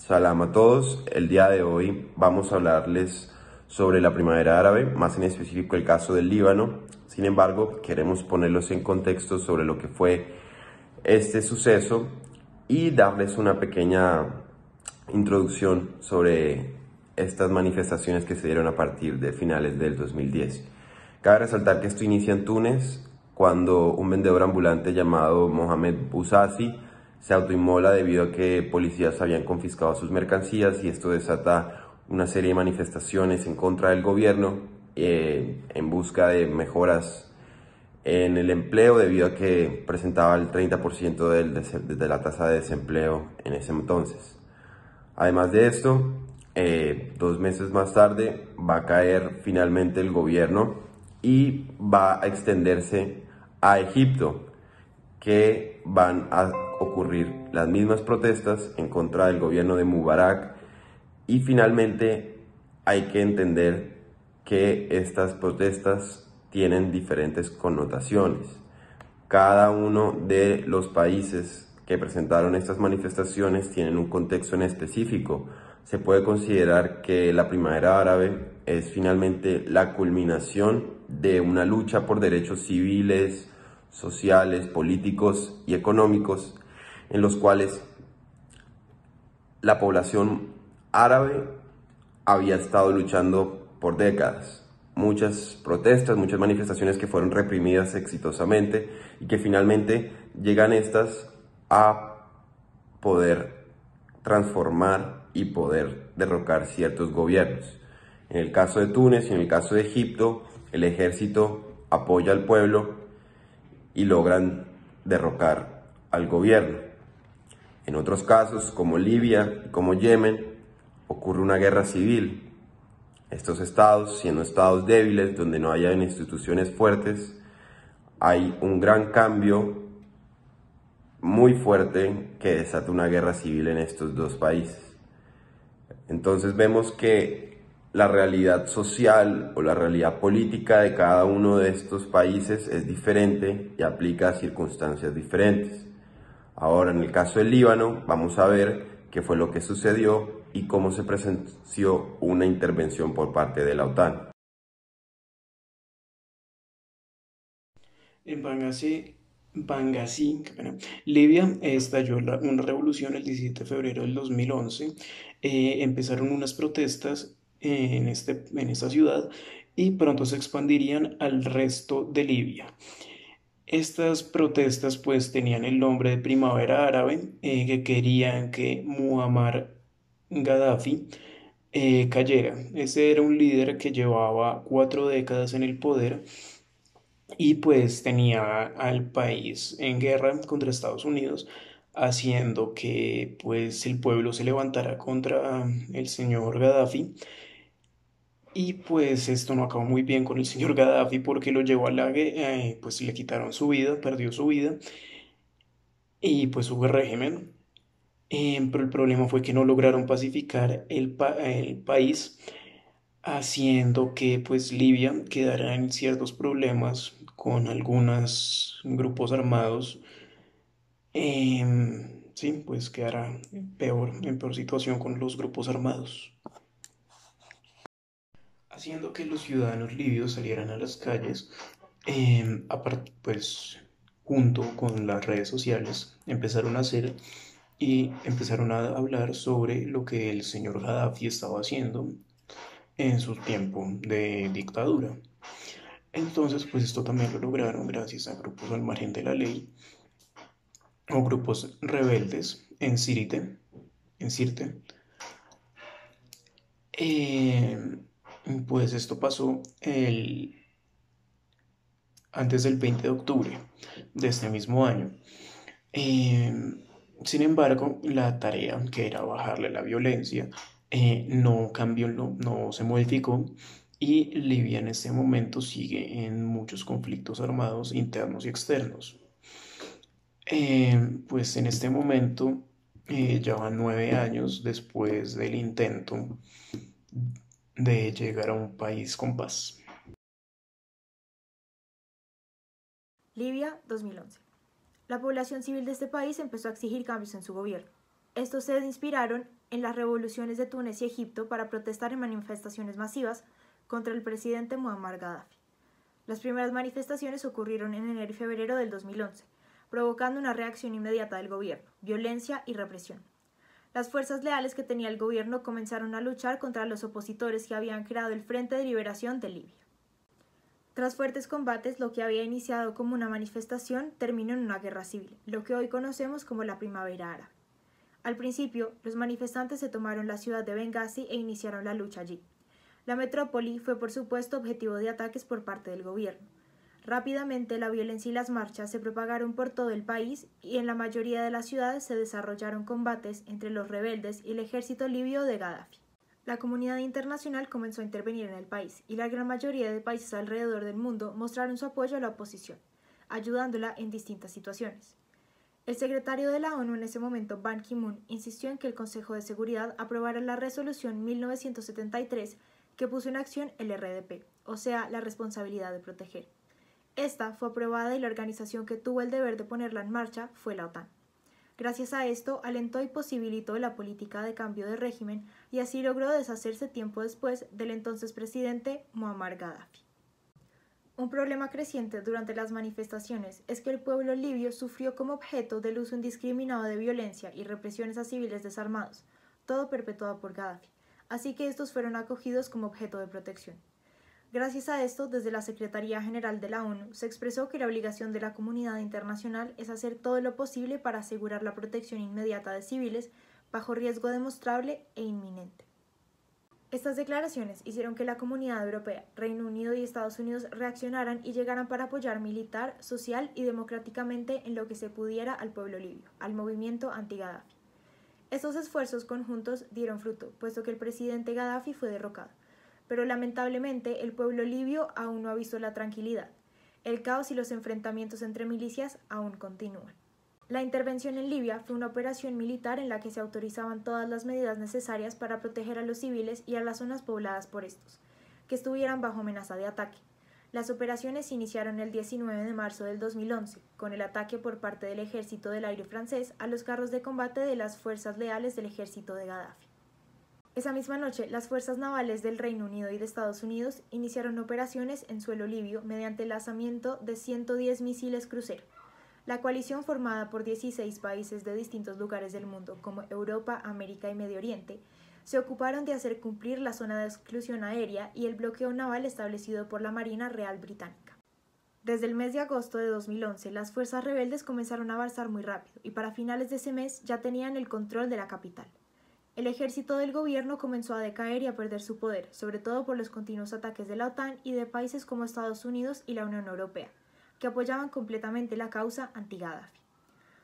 Salam a todos. El día de hoy vamos a hablarles sobre la primavera árabe, más en específico el caso del Líbano. Sin embargo, queremos ponerlos en contexto sobre lo que fue este suceso y darles una pequeña introducción sobre estas manifestaciones que se dieron a partir de finales del 2010. Cabe resaltar que esto inicia en Túnez, cuando un vendedor ambulante llamado Mohamed Bouazizi se autoinmola debido a que policías habían confiscado sus mercancías, y esto desata una serie de manifestaciones en contra del gobierno en busca de mejoras en el empleo, debido a que presentaba el 30% de la tasa de desempleo en ese entonces. Además de esto, 2 meses más tarde va a caer finalmente el gobierno y va a extenderse a Egipto, que van a ocurrir las mismas protestas en contra del gobierno de Mubarak. Y finalmente hay que entender que estas protestas tienen diferentes connotaciones. Cada uno de los países que presentaron estas manifestaciones tienen un contexto en específico. Se puede considerar que la primavera árabe es finalmente la culminación de una lucha por derechos civiles, sociales, políticos y económicos, en los cuales la población árabe había estado luchando por décadas. Muchas protestas, muchas manifestaciones que fueron reprimidas exitosamente y que finalmente llegan estas a poder transformar y poder derrocar ciertos gobiernos. En el caso de Túnez y en el caso de Egipto, el ejército apoya al pueblo y logran derrocar al gobierno. En otros casos, como Libia y como Yemen, ocurre una guerra civil. Estos estados, siendo estados débiles, donde no hayan instituciones fuertes, hay un gran cambio muy fuerte que desata una guerra civil en estos dos países. Entonces vemos que la realidad social o la realidad política de cada uno de estos países es diferente y aplica a circunstancias diferentes. Ahora, en el caso del Líbano, vamos a ver qué fue lo que sucedió y cómo se presenció una intervención por parte de la OTAN. En Benghazi, qué pena, Libia, estalló una revolución el 17 de febrero del 2011. Empezaron unas protestas en esta ciudad y pronto se expandirían al resto de Libia. Estas protestas pues tenían el nombre de Primavera Árabe, que querían que Muammar Gaddafi cayera. Ese era un líder que llevaba 4 décadas en el poder y pues tenía al país en guerra contra Estados Unidos, haciendo que pues el pueblo se levantara contra el señor Gaddafi. Y pues esto no acabó muy bien con el señor Gaddafi, porque lo llevó a la guerra, pues le quitaron su vida, perdió su vida y pues su régimen. Pero el problema fue que no lograron pacificar el país, haciendo que pues Libia quedara en ciertos problemas con algunos grupos armados. Sí, pues quedara en peor situación con los grupos armados, haciendo que los ciudadanos libios salieran a las calles. Aparte, pues junto con las redes sociales empezaron a hacer y empezaron a hablar sobre lo que el señor Gaddafi estaba haciendo en su tiempo de dictadura. Entonces, pues esto también lo lograron gracias a grupos al margen de la ley o grupos rebeldes en Sirte. Eh, pues esto pasó antes del 20 de octubre de este mismo año. Eh, Sin embargo, la tarea, que era bajarle la violencia, no cambió, no se modificó, y Libia en este momento sigue en muchos conflictos armados internos y externos. Pues en este momento ya van 9 años después del intento de llegar a un país con paz. Libia, 2011. La población civil de este país empezó a exigir cambios en su gobierno. Estos se inspiraron en las revoluciones de Túnez y Egipto para protestar en manifestaciones masivas contra el presidente Muammar Gaddafi. Las primeras manifestaciones ocurrieron en enero y febrero del 2011, provocando una reacción inmediata del gobierno, violencia y represión. Las fuerzas leales que tenía el gobierno comenzaron a luchar contra los opositores que habían creado el Frente de Liberación de Libia. Tras fuertes combates, lo que había iniciado como una manifestación terminó en una guerra civil, lo que hoy conocemos como la Primavera Árabe. Al principio, los manifestantes se tomaron la ciudad de Bengasi e iniciaron la lucha allí. La metrópoli fue por supuesto objetivo de ataques por parte del gobierno. Rápidamente la violencia y las marchas se propagaron por todo el país y en la mayoría de las ciudades se desarrollaron combates entre los rebeldes y el ejército libio de Gaddafi. La comunidad internacional comenzó a intervenir en el país y la gran mayoría de países alrededor del mundo mostraron su apoyo a la oposición, ayudándola en distintas situaciones. El secretario de la ONU en ese momento, Ban Ki-moon, insistió en que el Consejo de Seguridad aprobara la resolución 1973 que puso en acción el RDP, o sea, la responsabilidad de proteger. Esta fue aprobada y la organización que tuvo el deber de ponerla en marcha fue la OTAN. Gracias a esto, alentó y posibilitó la política de cambio de régimen y así logró deshacerse tiempo después del entonces presidente Muammar Gaddafi. Un problema creciente durante las manifestaciones es que el pueblo libio sufrió como objeto del uso indiscriminado de violencia y represiones a civiles desarmados, todo perpetuado por Gaddafi, así que estos fueron acogidos como objeto de protección. Gracias a esto, desde la Secretaría General de la ONU se expresó que la obligación de la comunidad internacional es hacer todo lo posible para asegurar la protección inmediata de civiles bajo riesgo demostrable e inminente. Estas declaraciones hicieron que la comunidad europea, Reino Unido y Estados Unidos reaccionaran y llegaran para apoyar militar, social y democráticamente en lo que se pudiera al pueblo libio, al movimiento anti-Gaddafi. Estos esfuerzos conjuntos dieron fruto, puesto que el presidente Gaddafi fue derrocado. Pero lamentablemente el pueblo libio aún no ha visto la tranquilidad. El caos y los enfrentamientos entre milicias aún continúan. La intervención en Libia fue una operación militar en la que se autorizaban todas las medidas necesarias para proteger a los civiles y a las zonas pobladas por estos, que estuvieran bajo amenaza de ataque. Las operaciones se iniciaron el 19 de marzo del 2011, con el ataque por parte del Ejército del Aire francés a los carros de combate de las fuerzas leales del ejército de Gaddafi. Esa misma noche, las fuerzas navales del Reino Unido y de Estados Unidos iniciaron operaciones en suelo libio mediante el lanzamiento de 110 misiles crucero. La coalición, formada por 16 países de distintos lugares del mundo, como Europa, América y Medio Oriente, se ocuparon de hacer cumplir la zona de exclusión aérea y el bloqueo naval establecido por la Marina Real Británica. Desde el mes de agosto de 2011, las fuerzas rebeldes comenzaron a avanzar muy rápido y para finales de ese mes ya tenían el control de la capital. El ejército del gobierno comenzó a decaer y a perder su poder, sobre todo por los continuos ataques de la OTAN y de países como Estados Unidos y la Unión Europea, que apoyaban completamente la causa anti-Gaddafi.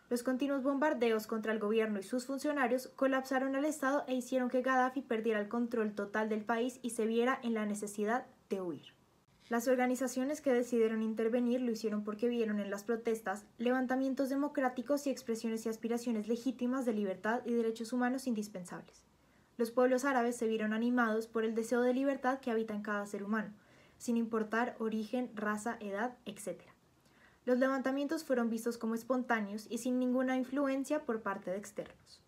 Los continuos bombardeos contra el gobierno y sus funcionarios colapsaron al Estado e hicieron que Gaddafi perdiera el control total del país y se viera en la necesidad de huir. Las organizaciones que decidieron intervenir lo hicieron porque vieron en las protestas levantamientos democráticos y expresiones y aspiraciones legítimas de libertad y derechos humanos indispensables. Los pueblos árabes se vieron animados por el deseo de libertad que habita en cada ser humano, sin importar origen, raza, edad, etc. Los levantamientos fueron vistos como espontáneos y sin ninguna influencia por parte de externos.